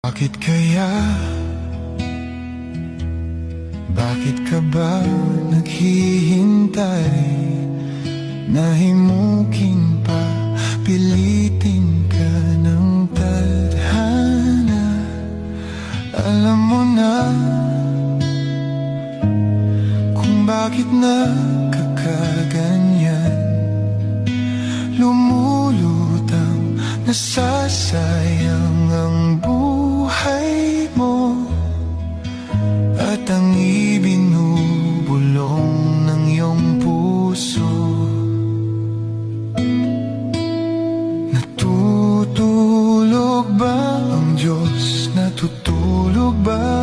Bakit kaya? Bakit ka ba naghihintay? Nahimukin pa, pilitin ka ng tadhana. Alam mo na kung bakit nagkakaganyan. Lumulutang nasasayang ang buhay mo, at ang ibinubulong ng iyong puso. Natutulog ba ang Diyos? Natutulog ba